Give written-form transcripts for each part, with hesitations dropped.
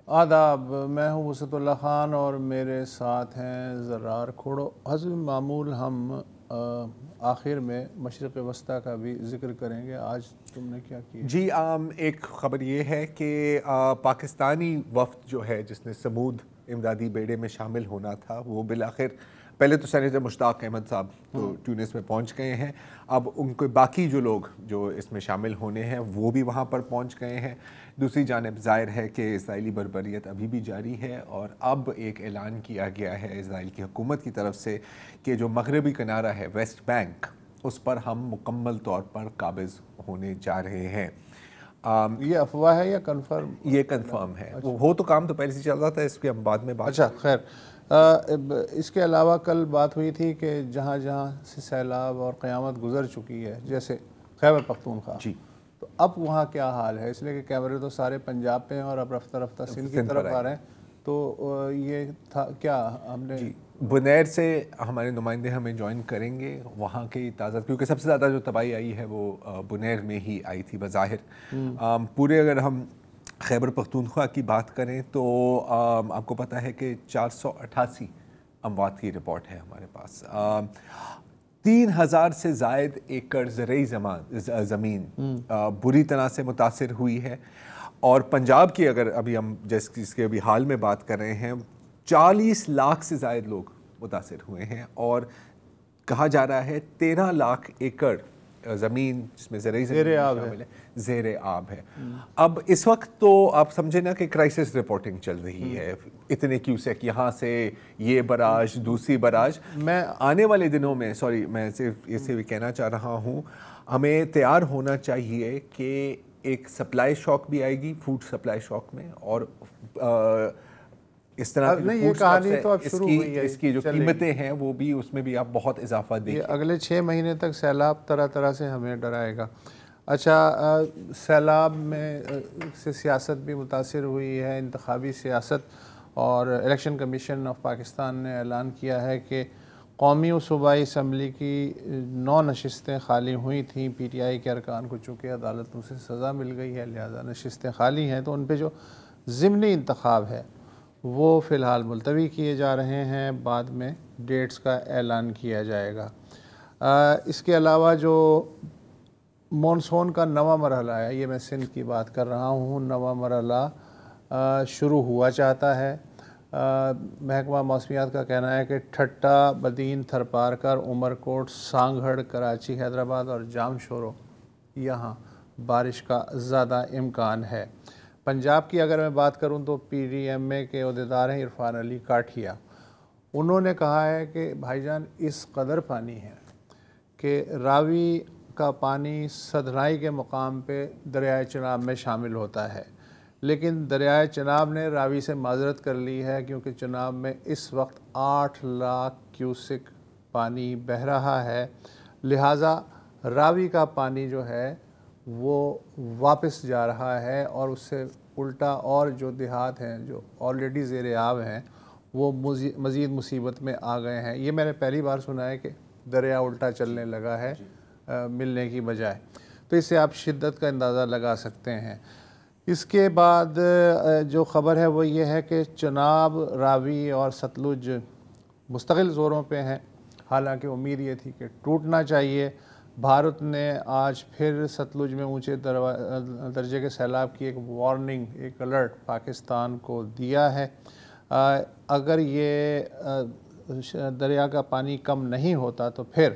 آداب، میں ہوں وسعت اللہ خان اور میرے ساتھ ہیں زرار کھوڑو۔ حسب معمول ہم آخر میں مشرق وسطیٰ کا بھی ذکر کریں گے۔ آج تم نے کیا کیا؟ جی ایک خبر یہ ہے کہ پاکستانی وفد جو ہے جس نے سمود امدادی بیڑے میں شامل ہونا تھا وہ بالآخر پہلے تو سینیٹر مشتاق احمد صاحب تو ٹیونس میں پہنچ گئے ہیں۔ اب ان کے باقی جو لوگ جو اس میں شامل ہونے ہیں وہ بھی وہاں پر پہنچ گئے ہیں۔ دوسری جانب ظاہر ہے کہ اسرائیلی بربریت ابھی بھی جاری ہے اور اب ایک اعلان کیا گیا ہے اسرائیل کی حکومت کی طرف سے کہ جو مغربی کنارہ ہے ویسٹ بینک اس پر ہم مکمل طور پر قابض ہونے جا رہے ہیں۔ یہ افواہ ہے یا کنفرم؟ یہ کنفرم ہے، وہ تو کام تو پہلے سے چل رہا تھا، اس پہ ہم بعد میں بات۔ اچھا خیر، اس کے علاوہ کل بات ہوئی تھی کہ جہاں جہاں سے سیلاب اور قیامت گزر چکی ہے جیسے خیبر پختونخوا، جی تو اب وہاں کیا حال ہے؟ اس لیے کہ کیمرے تو سارے پنجاب پہ ہیں اور اب رفتہ رفتہ سندھ کی طرف آ رہے ہیں، تو یہ تھا کیا ہم نے جی بنیر سے ہمارے نمائندے ہمیں جوائن کریں گے وہاں کی تازہ، کیونکہ سب سے زیادہ جو تباہی آئی ہے وہ بنیر میں ہی آئی تھی بظاہر۔ پورے اگر ہم خیبر پختونخوا کی بات کریں تو آپ کو پتہ ہے کہ 488 اموات کی رپورٹ ہے ہمارے پاس۔ 3000 سے زائد ایکڑ زرعی زمین بری طرح سے متاثر ہوئی ہے، اور پنجاب کی اگر ابھی ہم جس کے ابھی حال میں بات کر رہے ہیں 40 لاکھ سے زائد لوگ متاثر ہوئے ہیں، اور کہا جا رہا ہے 13 لاکھ ایکڑ زمین جس میں زرعی زمین شامل ہے زیر آب ہے۔ اب اس وقت تو آپ سمجھیں نا کہ کرائسس رپورٹنگ چل رہی ہے، اتنے کیوسیک یہاں سے یہ براج دوسری براج۔ میں آنے والے دنوں میں میں صرف اسے بھی کہنا چاہ رہا ہوں ہمیں تیار ہونا چاہیے کہ ایک سپلائی شاک بھی آئے گی، فوڈ سپلائی شاک میں، اور اس طرح اس کی جو قیمتیں ہیں وہ بھی اس میں بھی آپ بہت اضافہ دیکھیں۔ یہ اگلے 6 مہینے تک سیلاب طرح طرح سے ہمیں ڈرائے گا۔ اچھا، سیلاب میں سے سیاست بھی متاثر ہوئی ہے، انتخابی سیاست، اور الیکشن کمیشن آف پاکستان نے اعلان کیا ہے کہ قومی و صوبائی اسمبلی کی 9 نشستیں خالی ہوئی تھیں۔ پی ٹی آئی کے ارکان کو چونکہ عدالتوں سے سزا مل گئی ہے لہذا نشستیں خالی ہیں، تو ان پہ جو ضمنی انتخاب ہے وہ فی الحال ملتوی کیے جا رہے ہیں، بعد میں ڈیٹس کا اعلان کیا جائے گا۔ اس کے علاوہ جو مونسون کا نواں مرحلہ ہے، یہ میں سندھ کی بات کر رہا ہوں، نواں مرحلہ شروع ہوا چاہتا ہے۔ محکمہ موسمیات کا کہنا ہے کہ ٹھٹہ، بدین، تھرپارکر، عمر کوٹ، سانگھڑ، کراچی، حیدرآباد اور جام شورو یہاں بارش کا زیادہ امکان ہے۔ پنجاب کی اگر میں بات کروں تو پی ڈی ایم اے کے عہدیدار ہیں عرفان علی کاٹھیا، انہوں نے کہا ہے کہ بھائی جان اس قدر پانی ہے کہ راوی کا پانی سدنائی کے مقام پہ دریائے چناب میں شامل ہوتا ہے، لیکن دریائے چناب نے راوی سے معذرت کر لی ہے کیونکہ چناب میں اس وقت 8 لاکھ کیوسک پانی بہہ رہا ہے، لہٰذا راوی کا پانی جو ہے وہ واپس جا رہا ہے، اور اس سے الٹا اور جو دیہات ہیں جو آلریڈی زیر آب ہیں وہ مزید مصیبت میں آ گئے ہیں۔ یہ میں نے پہلی بار سنا ہے کہ دریا الٹا چلنے لگا ہے ملنے کی بجائے، تو اس سے آپ شدت کا اندازہ لگا سکتے ہیں۔ اس کے بعد جو خبر ہے وہ یہ ہے کہ چناب، راوی اور ستلج مستقل زوروں پہ ہیں، حالانکہ امید یہ تھی کہ ٹوٹنا چاہیے۔ بھارت نے آج پھر ستلج میں اونچے درجے کے سیلاب کی ایک وارننگ، ایک الرٹ پاکستان کو دیا ہے۔ اگر یہ دریا کا پانی کم نہیں ہوتا تو پھر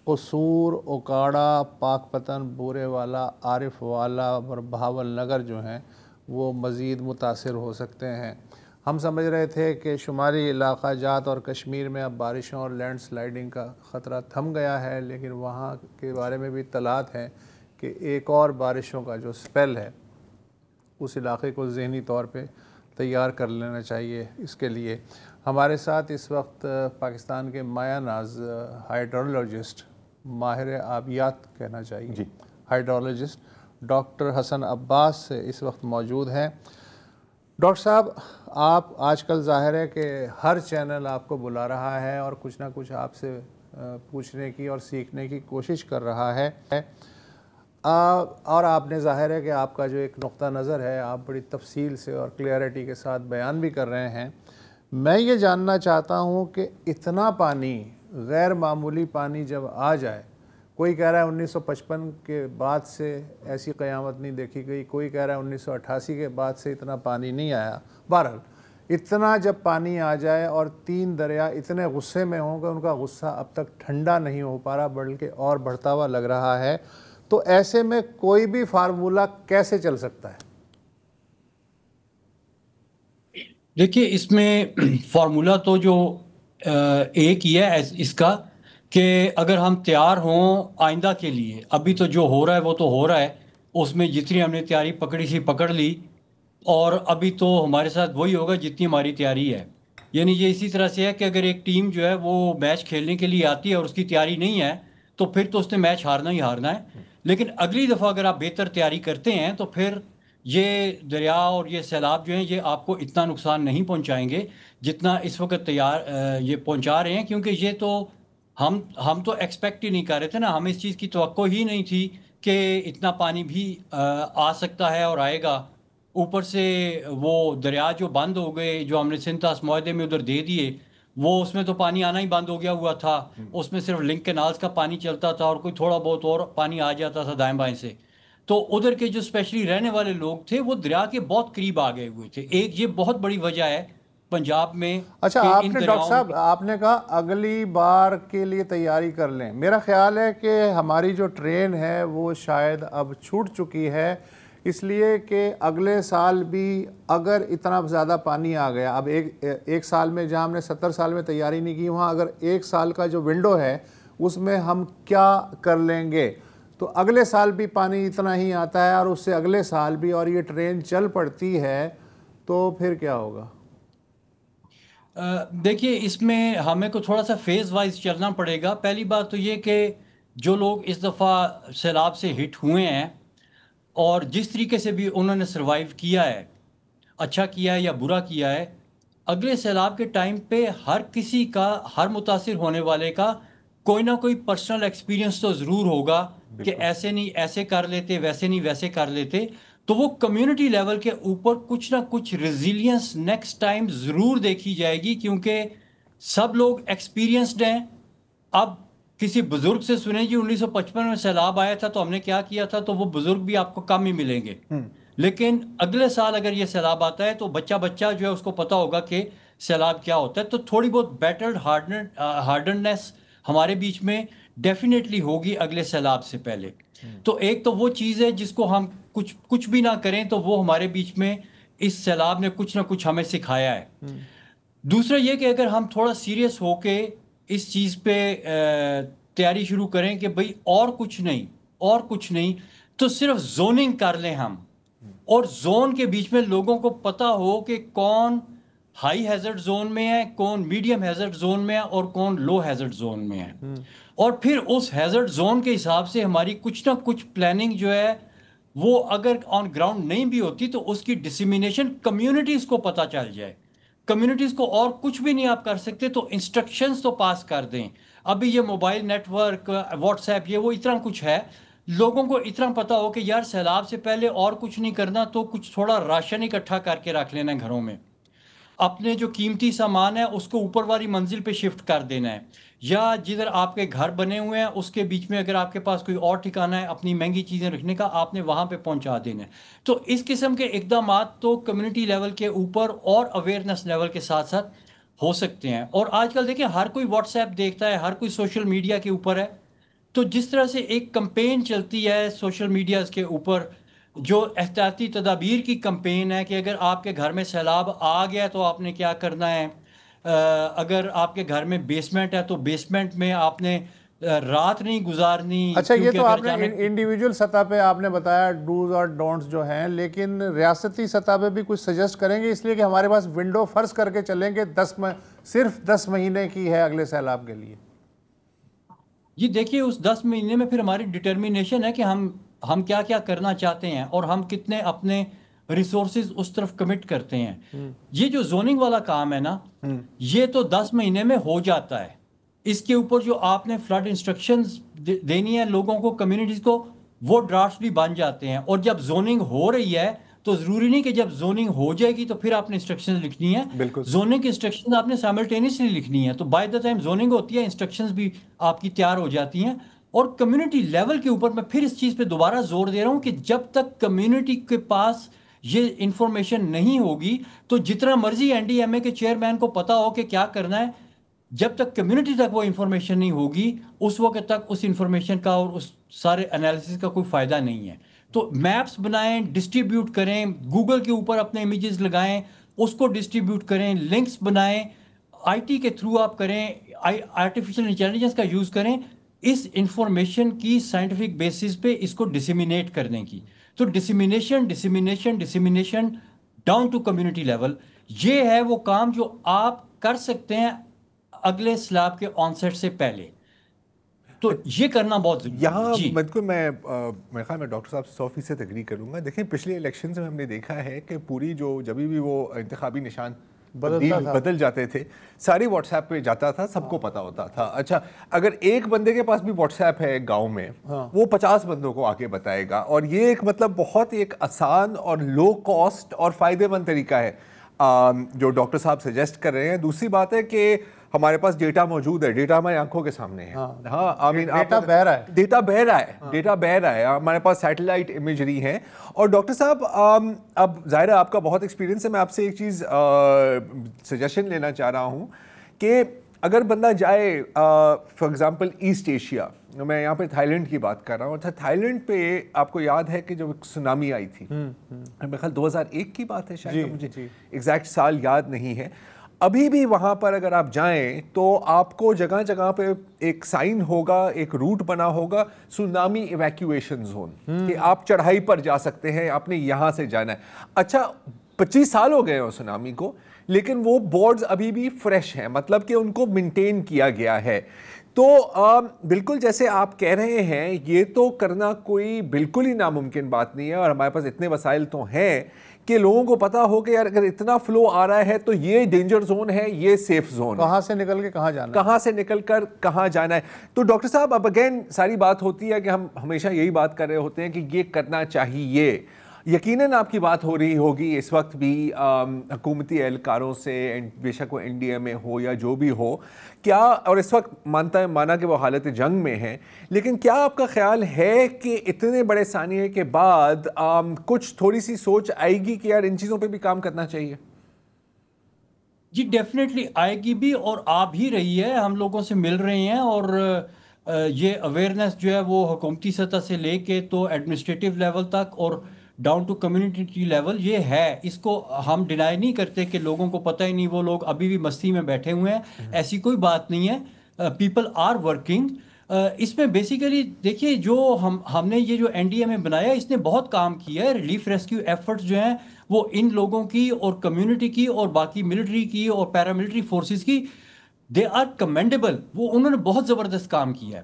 قصور، اوکاڑا، پاک پتن، بورے والا، عارف والا اور بہاول نگر جو ہیں وہ مزید متاثر ہو سکتے ہیں۔ ہم سمجھ رہے تھے کہ شمالی علاقہ جات اور کشمیر میں اب بارشوں اور لینڈ سلائیڈنگ کا خطرہ تھم گیا ہے، لیکن وہاں کے بارے میں بھی اطلاعات ہیں کہ ایک اور بارشوں کا جو سپیل ہے اس علاقے کو ذہنی طور پہ تیار کر لینا چاہیے۔ اس کے لیے ہمارے ساتھ اس وقت پاکستان کے مایہ ناز ہائیڈرولوجسٹ، ماہر آبیات کہنا چاہیے، ہائیڈرولوجسٹ ڈاکٹر حسن عباس اس وقت موجود ہیں۔ ڈاکٹر صاحب، آپ آج کل ظاہر ہے کہ ہر چینل آپ کو بلا رہا ہے اور کچھ نہ کچھ آپ سے پوچھنے کی اور سیکھنے کی کوشش کر رہا ہے۔ اور آپ نے ظاہر ہے کہ آپ کا جو ایک نقطہ نظر ہے آپ بڑی تفصیل سے اور کلیئرٹی کے ساتھ بیان بھی کر رہے ہیں. میں یہ جاننا چاہتا ہوں کہ اتنا پانی، غیر معمولی پانی جب آ جائے، کوئی کہہ رہا ہے 1955 کے بعد سے ایسی قیامت نہیں دیکھی گئی، کوئی کہہ رہا ہے 1988 کے بعد سے اتنا پانی نہیں آیا. بہرحال اتنا جب پانی آ جائے اور 3 دریا اتنے غصے میں ہوں کہ ان کا غصہ اب تک ٹھنڈا نہیں ہو پا رہا بلکہ اور بڑھتا ہوا لگ رہا ہے، تو ایسے میں کوئی بھی فارمولہ کیسے چل سکتا ہے؟ دیکھیے اس میں فارمولہ تو جو ایک ہی ہے اس کا کہ اگر ہم تیار ہوں آئندہ کے لیے، ابھی تو جو ہو رہا ہے وہ تو ہو رہا ہے، اس میں جتنی ہم نے تیاری پکڑی سی پکڑ لی، اور ابھی تو ہمارے ساتھ وہی ہوگا جتنی ہماری تیاری ہے. یعنی یہ اسی طرح سے ہے کہ اگر ایک ٹیم جو ہے وہ میچ کھیلنے کے لیے آتی ہے اور اس کی تیاری نہیں ہے تو پھر تو اس نے میچ ہارنا ہی ہارنا ہے. لیکن اگلی دفعہ اگر آپ بہتر تیاری کرتے ہیں تو پھر یہ دریا اور یہ سیلاب جو ہیں یہ آپ کو اتنا نقصان نہیں پہنچائیں گے جتنا اس وقت یہ پہنچا رہے ہیں، کیونکہ یہ تو ہم تو ایکسپیکٹ ہی نہیں کر رہے تھے نا. ہمیں اس چیز کی توقع ہی نہیں تھی کہ اتنا پانی بھی آ سکتا ہے اور آئے گا. اوپر سے وہ دریا جو بند ہو گئے، جو ہم نے سنتاس معاہدے میں ادھر دے دیے، وہ اس میں تو پانی آنا ہی بند ہو گیا ہوا تھا. اس میں صرف لنک کینالز کا پانی چلتا تھا اور کوئی تھوڑا بہت اور پانی آ جاتا تھا دائیں بائیں سے. تو ادھر کے جو اسپیشلی رہنے والے لوگ تھے وہ دریا کے بہت قریب آ گئے ہوئے تھے. ایک یہ بہت بڑی وجہ ہے پنجاب میں. اچھا، آپ نے ڈاکٹر صاحب آپ نے کہا اگلی بار کے لیے تیاری کر لیں. میرا خیال ہے کہ ہماری جو ٹرین ہے وہ شاید اب چھوٹ چکی ہے، اس لیے کہ اگلے سال بھی اگر اتنا زیادہ پانی آ گیا، اب ایک سال میں جہاں ہم نے 70 سال میں تیاری نہیں کی، وہاں اگر ایک سال کا جو ونڈو ہے اس میں ہم کیا کر لیں گے، تو اگلے سال بھی پانی اتنا ہی آتا ہے اور اس سے اگلے سال بھی، اور یہ ٹرین چل پڑتی ہے تو پھر کیا ہوگا؟ دیکھیے اس میں ہمیں کو تھوڑا سا فیز وائز چلنا پڑے گا. پہلی بات تو یہ کہ جو لوگ اس دفعہ سیلاب سے ہٹ ہوئے ہیں اور جس طریقے سے بھی انہوں نے سروائیو کیا ہے، اچھا کیا ہے یا برا کیا ہے، اگلے سیلاب کے ٹائم پہ ہر کسی کا، ہر متاثر ہونے والے کا کوئی نہ کوئی پرسنل ایکسپیرینس تو ضرور ہوگا کہ ایسے نہیں ایسے کر لیتے، ویسے نہیں ویسے کر لیتے. تو وہ کمیونٹی لیول کے اوپر کچھ نہ کچھ ریزیلینس نیکسٹ ٹائم ضرور دیکھی جائے گی، کیونکہ سب لوگ ایکسپیرینسڈ ہیں. اب کسی بزرگ سے سنیں جی 1955 میں سیلاب آیا تھا تو ہم نے کیا کیا تھا، تو وہ بزرگ بھی آپ کو کم ہی ملیں گے. لیکن اگلے سال اگر یہ سیلاب آتا ہے تو بچہ جو ہے اس کو پتا ہوگا کہ سیلاب کیا ہوتا ہے. تو تھوڑی بہت بیٹرڈ ہارڈنڈنیس ہمارے بیچ میں ڈیفینیٹلی ہوگی اگلے سیلاب سے پہلے. تو ایک تو وہ چیز ہے جس کو ہم کچھ بھی نہ کریں تو وہ ہمارے بیچ میں اس سیلاب نے کچھ نہ کچھ ہمیں سکھایا ہے. دوسرا یہ کہ اگر ہم تھوڑا سیریس ہو کے اس چیز پہ تیاری شروع کریں کہ بھئی اور کچھ نہیں تو صرف زوننگ کر لیں ہم، اور زون کے بیچ میں لوگوں کو پتا ہو کہ کون ہائی ہیزرڈ زون میں ہے، کون میڈیم ہیزرڈ زون میں ہے اور کون لو ہیزرڈ زون میں ہے. اور پھر اس ہیزرڈ زون کے حساب سے ہماری کچھ نہ کچھ پلاننگ جو ہے وہ اگر آن گراؤنڈ نہیں بھی ہوتی تو اس کی ڈسیمینیشن کمیونٹیز کو پتہ چل جائے. کمیونٹیز کو اور کچھ بھی نہیں آپ کر سکتے تو انسٹرکشنز تو پاس کر دیں. ابھی یہ mobile network, WhatsApp, یہ وہ اتنا کچھ ہے، لوگوں کو اتنا پتہ ہو کہ یار سیلاب سے پہلے اور کچھ نہیں کرنا تو کچھ تھوڑا راشن اکٹھا کر کے رکھ لینا گھروں میں، اپنے جو قیمتی سامان ہے اس کو اوپر والی منزل پہ شفٹ کر دینا ہے، یا جدھر آپ کے گھر بنے ہوئے ہیں اس کے بیچ میں اگر آپ کے پاس کوئی اور ٹھکانہ ہے اپنی مہنگی چیزیں رکھنے کا، آپ نے وہاں پہ پہنچا دینا ہے. تو اس قسم کے اقدامات تو کمیونٹی لیول کے اوپر اور اویئرنیس لیول کے ساتھ ساتھ ہو سکتے ہیں. اور آج کل دیکھیں ہر کوئی واٹس ایپ دیکھتا ہے، ہر کوئی سوشل میڈیا کے اوپر ہے. تو جس طرح سے ایک کمپین چلتی ہے سوشل میڈیاز کے اوپر جو احتیاطی تدابیر کی کمپین ہے کہ اگر آپ کے گھر میں سیلاب آ گیا تو آپ نے کیا کرنا ہے، اگر آپ کے گھر میں بیسمنٹ ہے تو بیسمنٹ میں آپ نے رات نہیں گزارنی. اچھا، یہ تو آپ نے انڈیویجول سطح پہ آپ نے بتایا ڈوز اور ڈونٹس جو ہیں، لیکن ریاستی سطح پہ بھی کچھ سجیسٹ کریں گے؟ اس لیے کہ ہمارے پاس ونڈو فرض کر کے چلیں گے صرف 10 مہینے کی ہے اگلے سیلاب کے لیے. جی دیکھیے اس 10 مہینے میں پھر ہماری ڈٹرمینیشن ہے کہ ہم کیا کیا کرنا چاہتے ہیں اور ہم کتنے اپنے ریسورسز اس طرف کمٹ کرتے ہیں. یہ جو زوننگ والا کام ہے نا، یہ تو 10 مہینے میں ہو جاتا ہے. اس کے اوپر جو آپ نے فلڈ انسٹرکشنز دینی ہے لوگوں کو، کمیونٹیز کو، وہ ڈرافٹس بھی بن جاتے ہیں. اور جب زوننگ ہو رہی ہے تو ضروری نہیں کہ جب زوننگ ہو جائے گی تو پھر آپ نے انسٹرکشنز لکھنی ہے. زوننگ کی انسٹرکشنز آپ نے سائملٹینیسلی لکھنی ہے. تو بائی دا ٹائم زوننگ ہوتی ہے انسٹرکشنز بھی آپ کی تیار ہو جاتی ہیں. اور کمیونٹی لیول کے اوپر میں پھر اس چیز پہ دوبارہ زور دے رہا ہوں کہ جب تک کمیونٹی کے پاس یہ انفارمیشن نہیں ہوگی تو جتنا مرضی این ڈی ایم اے کے چیئرمین کو پتا ہو کہ کیا کرنا ہے, جب تک کمیونٹی تک وہ انفارمیشن نہیں ہوگی اس وقت تک اس انفارمیشن کا اور اس سارے انالیسس کا کوئی فائدہ نہیں ہے. تو میپس بنائیں, ڈسٹریبیوٹ کریں, گوگل کے اوپر اپنے امیجز لگائیں, اس کو ڈسٹریبیوٹ کریں, لنکس بنائیں, آئی ٹی کے تھرو آپ کریں, آرٹیفیشل انٹیلیجنس کا یوز کریں اس انفارمیشن کی سائنٹیفک بیسس پہ اس کو ڈسیمینیٹ کرنے کی. تو dissemination down to community level, یہ ہے وہ کام جو آپ کر سکتے ہیں اگلے سلیب کے آن سیٹ سے پہلے. تو یہ کرنا بہت ضروری ہے. یہاں بالکل میں میرے خیال میں ڈاکٹر صاحب 100% ایگری کروں گا. دیکھیں پچھلے الیکشنز میں ہم نے دیکھا ہے کہ پوری جبھی بھی وہ انتخابی نشان بدل جاتے تھے, ساری واٹس ایپ پہ جاتا تھا, سب کو پتا ہوتا تھا. اچھا اگر ایک بندے کے پاس بھی واٹس ایپ ہے گاؤں میں, وہ 50 بندوں کو آگے بتائے گا, اور یہ ایک مطلب بہت ایک آسان اور لو کاسٹ اور فائدے مند طریقہ ہے جو ڈاکٹر صاحب سجیسٹ کر رہے ہیں. دوسری بات ہے کہ ہمارے پاس ڈیٹا موجود ہے, ڈیٹا ہماری آنکھوں کے سامنے ہے. ہاں ڈیٹا بہ رہا ہے, ہمارے پاس سیٹلائٹ امیجری ہے. اور ڈاکٹر صاحب اب ظاہر ہے آپ کا بہت ایکسپیرینس ہے, میں آپ سے ایک چیز سجیشن لینا چاہ رہا ہوں کہ اگر بندہ جائے فار ایگزامپل ایسٹ ایشیا, میں یہاں پہ تھائی لینڈ کی بات کر رہا ہوں. اچھا تھائی لینڈ پہ آپ کو یاد ہے کہ جب سونامی آئی تھی, میرے خیال 2001 کی بات ہے شاید, مجھے ایگزیکٹ سال یاد نہیں ہے. ابھی بھی وہاں پر اگر آپ جائیں تو آپ کو جگہ جگہ پہ ایک سائن ہوگا, ایک روٹ بنا ہوگا سونامی ایویکیویشن زون, کہ آپ چڑھائی پر جا سکتے ہیں, آپ نے یہاں سے جانا ہے. اچھا 25 سال ہو گئے ہیں سونامی کو, لیکن وہ بورڈز ابھی بھی فریش ہیں, مطلب کہ ان کو مینٹین کیا گیا ہے. تو بالکل جیسے آپ کہہ رہے ہیں, یہ تو کرنا کوئی بالکل ہی ناممکن بات نہیں ہے, اور ہمارے پاس اتنے وسائل تو ہیں کہ لوگوں کو پتا ہو کہ یار اگر اتنا فلو آ رہا ہے تو یہ ڈینجر زون ہے, یہ سیف زون ہے, کہاں سے نکل کے کہاں جانا ہے, کہاں سے نکل کر کہاں جانا ہے. تو ڈاکٹر صاحب اب اگین ساری بات ہوتی ہے کہ ہم ہمیشہ یہی بات کر رہے ہوتے ہیں کہ یہ کرنا چاہیے. یقیناً آپ کی بات ہو رہی ہوگی اس وقت بھی حکومتی اہلکاروں سے, بے شک وہ این ڈی ایم اے ہو یا جو بھی ہو, کیا, اور اس وقت مانا کہ وہ حالت جنگ میں ہیں, لیکن کیا آپ کا خیال ہے کہ اتنے بڑے ثانیے کے بعد کچھ تھوڑی سی سوچ آئے گی کہ یار ان چیزوں پہ بھی کام کرنا چاہیے؟ جی ڈیفینیٹلی آئے گی بھی, اور آ بھی رہی ہے. ہم لوگوں سے مل رہے ہیں, اور یہ اویئرنیس جو ہے وہ حکومتی سطح سے لے کے تو ایڈمنسٹریٹو لیول تک اور ڈاؤن ٹو کمیونٹی لیول یہ ہے. اس کو ہم ڈینائی نہیں کرتے کہ لوگوں کو پتہ ہی نہیں, وہ لوگ ابھی بھی مستی میں بیٹھے ہوئے ہیں, ایسی کوئی بات نہیں ہے. People are working. اس میں بیسیکلی دیکھیے جو ہم نے یہ جو این ڈی ایم اے بنایا, اس نے بہت کام کیا ہے. ریلیف ریسکیو ایفرٹس جو ہیں وہ ان لوگوں کی اور کمیونٹی کی اور باقی ملٹری کی اور پیراملٹری فورسز کی, دے آر کمینڈیبل. وہ انہوں نے بہت زبردست کام کیا ہے.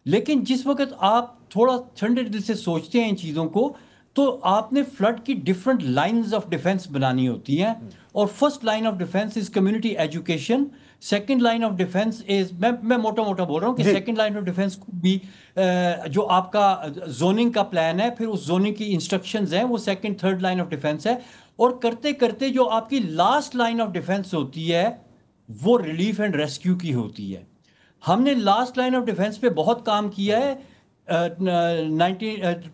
لیکن جس وقت آپ تھوڑا ٹھنڈے دل سے سوچتے ہیں ان چیزوں کو, تو آپ نے فلڈ کی ڈفرنٹ لائنز آف ڈیفنس بنانی ہوتی ہیں. اور first line of defence is community education. Second line of defence is, میں موٹا بول رہا ہوں کہ سیکنڈ لائن آف ڈیفنس کو بھی جو آپ کا زوننگ کا پلان ہے, پھر اس زوننگ کی انسٹرکشنز ہیں, وہ second third line of defence ہے. اور کرتے کرتے جو آپ کی لاسٹ لائن آف ڈیفنس ہوتی ہے وہ ریلیف اینڈ ریسکیو کی ہوتی ہے. ہم نے لاسٹ لائن آف ڈیفنس پہ بہت کام کیا ہے.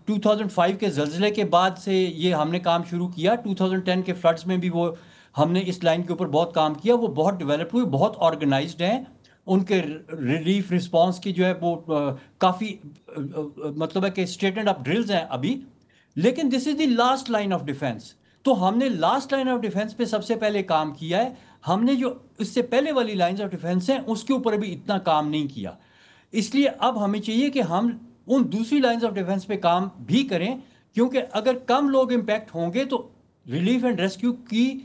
2005 کے زلزلے کے بعد سے یہ ہم نے کام شروع کیا. 2010 کے فلڈز میں بھی وہ ہم نے اس لائن کے اوپر بہت کام کیا. وہ بہت ڈیولپ ہوئی, بہت آرگنائزڈ ہیں. ان کے ریلیف رسپانس کی جو ہے وہ کافی مطلب ہے کہ اسٹیٹنڈ اپ ڈرلز ہیں ابھی. لیکن this is the last line of defence. تو ہم نے لاسٹ لائن آف ڈیفنس پہ سب سے پہلے کام کیا ہے. ہم نے جو اس سے پہلے والی لائنز آف ڈیفنس ہیں اس کے اوپر بھی اتنا کام نہیں کیا. اس لیے اب ہمیں چاہیے کہ ہم ان دوسری لائنز آف ڈیفنس پہ کام بھی کریں, کیونکہ اگر کم لوگ امپیکٹ ہوں گے تو ریلیف اینڈ ریسکیو کی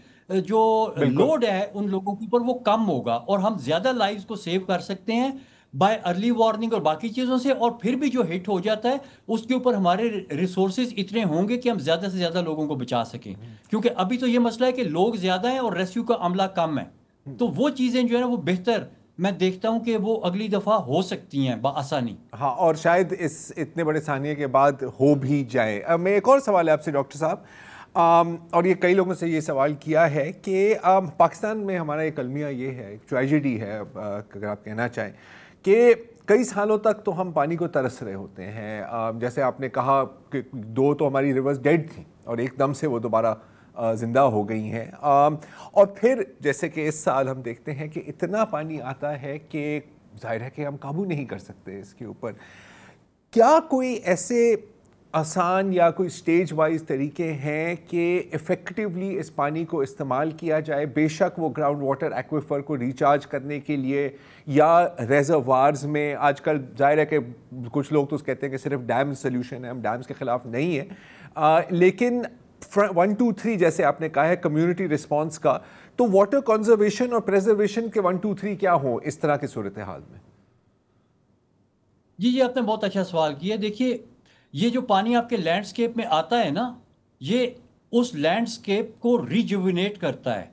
جو لوڈ ہے ان لوگوں کے اوپر وہ کم ہوگا, اور ہم زیادہ لائفز کو سیو کر سکتے ہیں بائی ارلی وارننگ اور باقی چیزوں سے. اور پھر بھی جو ہٹ ہو جاتا ہے اس کے اوپر ہمارے ریسورسز اتنے ہوں گے کہ ہم زیادہ سے زیادہ لوگوں کو بچا سکیں. کیونکہ ابھی تو یہ مسئلہ ہے کہ لوگ زیادہ ہیں اور ریسکیو کا عملہ کم ہے. تو وہ چیزیں جو ہے نا وہ بہتر میں دیکھتا ہوں کہ وہ اگلی دفعہ ہو سکتی ہیں بآسانی. ہاں، اور شاید اس اتنے بڑے ثانیے کے بعد ہو بھی جائے. میں ایک اور سوال ہے آپ سے ڈاکٹر صاحب، اور یہ کئی لوگوں سے یہ سوال کیا ہے کہ پاکستان میں ہمارا ایک المیہ یہ ہے، ایک ٹریجڈی ہے اگر آپ کہنا چاہیں، کہ کئی سالوں تک تو ہم پانی کو ترس رہے ہوتے ہیں. جیسے آپ نے کہا کہ 2 تو ہماری ریورز ڈیڈ تھیں اور ایک دم سے وہ دوبارہ زندہ ہو گئی ہیں، اور پھر جیسے کہ اس سال ہم دیکھتے ہیں کہ اتنا پانی آتا ہے کہ ظاہر ہے کہ ہم قابو نہیں کر سکتے اس کے اوپر. کیا کوئی ایسے آسان یا کوئی سٹیج وائز طریقے ہیں کہ ایفیکٹیولی اس پانی کو استعمال کیا جائے، بے شک وہ گراؤنڈ واٹر ایکویفر کو ریچارج کرنے کے لیے یا ریزروارز میں؟ آج کل ظاہر ہے کہ کچھ لوگ تو کہتے ہیں کہ صرف ڈیم سلیوشن ہے، ہم ڈیمز کے خلاف نہیں ہیں، لیکن 1 2 3 جیسے آپ نے کہا ہے کمیونٹی رسپانس کا، تو واٹر کنزرویشن اور پریزرویشن کے 1 2 3 کیا ہوں اس طرح کی صورتحال میں؟ جی آپ نے بہت اچھا سوال کیا. دیکھیے یہ جو پانی آپ کے لینڈسکیپ میں آتا ہے نا، یہ اس لینڈسکیپ کو ریجوینیٹ کرتا ہے.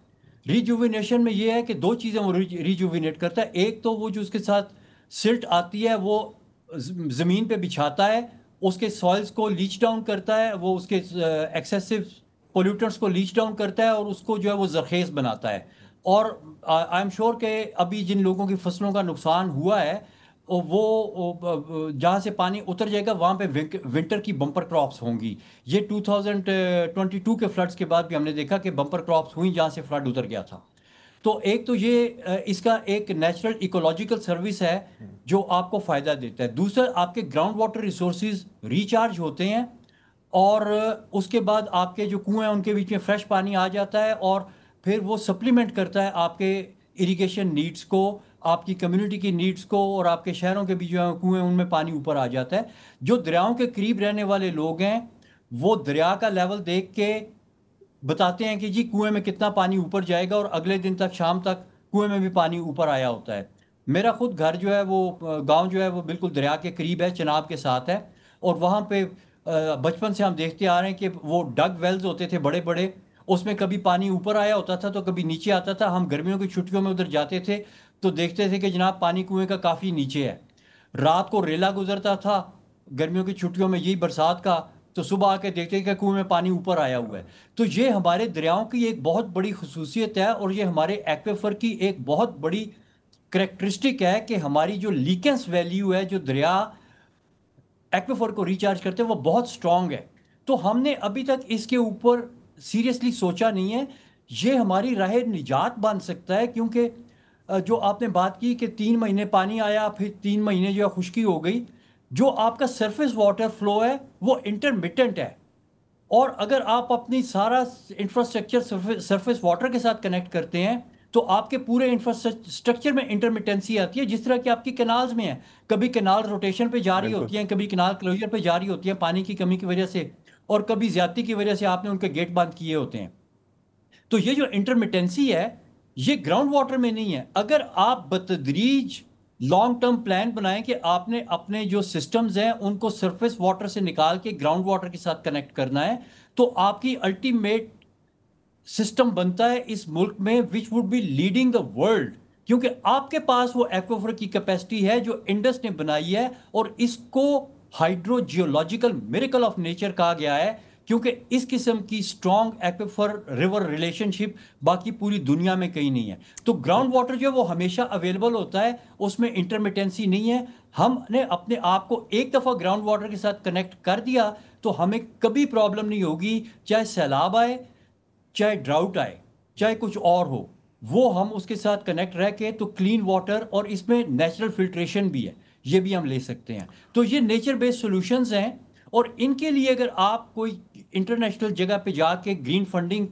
ریجوینیشن میں یہ ہے کہ 2 چیزیں وہ ریجوینیٹ کرتا ہے. ایک تو وہ جو اس کے ساتھ سلٹ آتی ہے وہ زمین پہ بچھاتا ہے، اس کے سوائلز کو لیچ ڈاؤن کرتا ہے، وہ اس کے ایکسیسو پولیوٹنٹس کو لیچ ڈاؤن کرتا ہے اور اس کو جو ہے وہ زرخیز بناتا ہے. اور آئی ایم شیور کہ ابھی جن لوگوں کی فصلوں کا نقصان ہوا ہے وہ جہاں سے پانی اتر جائے گا وہاں پہ ونٹر کی بمپر کراپس ہوں گی. یہ 2022 کے فلڈز کے بعد بھی ہم نے دیکھا کہ بمپر کراپس ہوئیں جہاں سے فلڈ اتر گیا تھا. تو ایک تو یہ اس کا ایک نیچرل ایکولوجیکل سروس ہے جو آپ کو فائدہ دیتا ہے. دوسرا آپ کے گراؤنڈ واٹر ریسورسز ریچارج ہوتے ہیں اور اس کے بعد آپ کے جو کنویں ہیں ان کے بیچ میں فریش پانی آ جاتا ہے اور پھر وہ سپلیمنٹ کرتا ہے آپ کے اریگیشن نیڈز کو، آپ کی کمیونٹی کی نیڈز کو، اور آپ کے شہروں کے بھی جو کنویں ان میں پانی اوپر آ جاتا ہے. جو دریاؤں کے قریب رہنے والے لوگ ہیں وہ دریا کا لیول دیکھ کے بتاتے ہیں کہ جی کنویں میں کتنا پانی اوپر جائے گا، اور اگلے دن تک شام تک کنویں میں بھی پانی اوپر آیا ہوتا ہے. میرا خود گھر جو ہے وہ گاؤں جو ہے وہ بالکل دریا کے قریب ہے، چناب کے ساتھ ہے، اور وہاں پہ بچپن سے ہم دیکھتے آ رہے ہیں کہ وہ ڈگ ویلز ہوتے تھے بڑے بڑے، اس میں کبھی پانی اوپر آیا ہوتا تھا تو کبھی نیچے آتا تھا. ہم گرمیوں کی چھٹیوں میں ادھر جاتے تھے تو دیکھتے تھے کہ جناب پانی کنویں کا کافی نیچے ہے. رات کو ریلا گزرتا تھا گرمیوں کی چھٹیوں میں، یہی برسات کا، تو صبح آ کے دیکھتے کہ کنویں میں پانی اوپر آیا ہوا ہے. تو یہ ہمارے دریاؤں کی ایک بہت بڑی خصوصیت ہے اور یہ ہمارے ایکویفر کی ایک بہت بڑی کریکٹرسٹک ہے کہ ہماری جو لیکنس ویلیو ہے، جو دریا ایکویفر کو ریچارج کرتے ہیں، وہ بہت سٹرونگ ہے. تو ہم نے ابھی تک اس کے اوپر سیریسلی سوچا نہیں ہے. یہ ہماری راہ نجات بن سکتا ہے، کیونکہ جو آپ نے بات کی کہ 3 مہینے پانی آیا پھر 3 مہینے جو ہے خشکی ہو گئی، جو آپ کا سرفیس واٹر فلو ہے وہ انٹرمیٹنٹ ہے. اور اگر آپ اپنی سارا انفراسٹرکچر سرفیس واٹر کے ساتھ کنیکٹ کرتے ہیں تو آپ کے پورے انفراسٹرکچر میں انٹرمیٹنسی آتی ہے، جس طرح کہ آپ کی کینالز میں ہے. کبھی کینال روٹیشن پہ جاری ہوتی ہیں، کبھی کینال کلوجر پہ جاری ہوتی ہیں پانی کی کمی کی وجہ سے، اور کبھی زیادتی کی وجہ سے آپ نے ان کے گیٹ بند کیے ہوتے ہیں. تو یہ جو انٹرمیٹنسی ہے یہ گراؤنڈ واٹر میں نہیں ہے. اگر آپ بتدریج لانگ ٹرم پلان بنائیں کہ آپ نے اپنے جو سسٹمز ہیں ان کو سرفیس واٹر سے نکال کے گراؤنڈ واٹر کے ساتھ کنیکٹ کرنا ہے، تو آپ کی الٹیمیٹ سسٹم بنتا ہے اس ملک میں which would be leading the world, کیونکہ آپ کے پاس وہ ایکویفر کی کیپیسٹی ہے جو انڈس نے بنائی ہے، اور اس کو hydro geological miracle of nature کہا گیا ہے، کیونکہ اس قسم کی اسٹرانگ ایکویفر ریور ریلیشن شپ باقی پوری دنیا میں کہیں نہیں ہے. تو گراؤنڈ واٹر جو ہے وہ ہمیشہ اویلیبل ہوتا ہے، اس میں انٹرمیٹنسی نہیں ہے. ہم نے اپنے آپ کو ایک دفعہ گراؤنڈ واٹر کے ساتھ کنیکٹ کر دیا تو ہمیں کبھی پرابلم نہیں ہوگی، چاہے سیلاب آئے، چاہے ڈراؤٹ آئے، چاہے کچھ اور ہو، وہ ہم اس کے ساتھ کنیکٹ رہ کے تو کلین واٹر، اور اس میں نیچرل فلٹریشن بھی ہے، یہ بھی ہم لے سکتے ہیں. تو یہ نیچر بیسڈ سولوشنز ہیں، اور ان کے لیے اگر آپ کوئی انٹرنیشنل جگہ پہ جا کے گرین فنڈنگ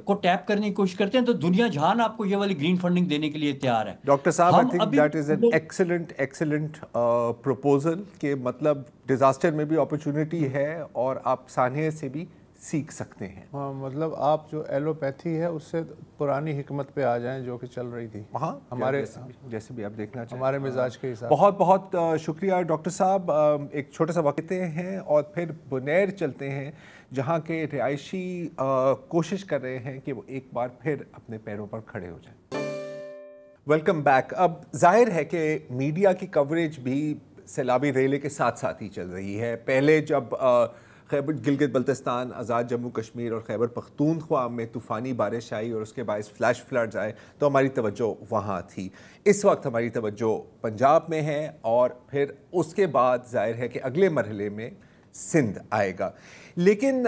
کو ٹیپ کرنے کی کوشش کرتے ہیں تو دنیا جہان آپ کو یہ والی گرین فنڈنگ دینے کے لیے تیار ہے. ڈاکٹر صاحب I think that is an excellent proposal کہ مطلب ڈیزاسٹر میں بھی اپرچونٹی ہے اور آپ سانحے سے بھی سیکھ سکتے ہیں. ہاں مطلب آپ جو ایلوپیتھی ہے اس سے پرانی حکمت پہ آ جائیں جو کہ چل رہی تھی. ہاں ہمارے جیسے بھی آپ دیکھنا چاہیں ہمارے مزاج کے حساب. بہت بہت شکریہ ڈاکٹر صاحب. ایک چھوٹا سا وقت ہیں اور پھر بنیر چلتے ہیں جہاں کے رہائشی کوشش کر رہے ہیں کہ وہ ایک بار پھر اپنے پیروں پر کھڑے ہو جائیں. Welcome back. اب ظاہر ہے کہ میڈیا کی کوریج بھی سیلابی ریلے کے ساتھ ساتھ ہی چل رہی ہے. پہلے جب خیبر گلگت بلتستان، آزاد جموں کشمیر اور خیبر پختونخوا میں طوفانی بارش آئی اور اس کے باعث فلیش فلڈز آئے تو ہماری توجہ وہاں تھی. اس وقت ہماری توجہ پنجاب میں ہے اور پھر اس کے بعد ظاہر ہے کہ اگلے مرحلے میں سندھ آئے گا. لیکن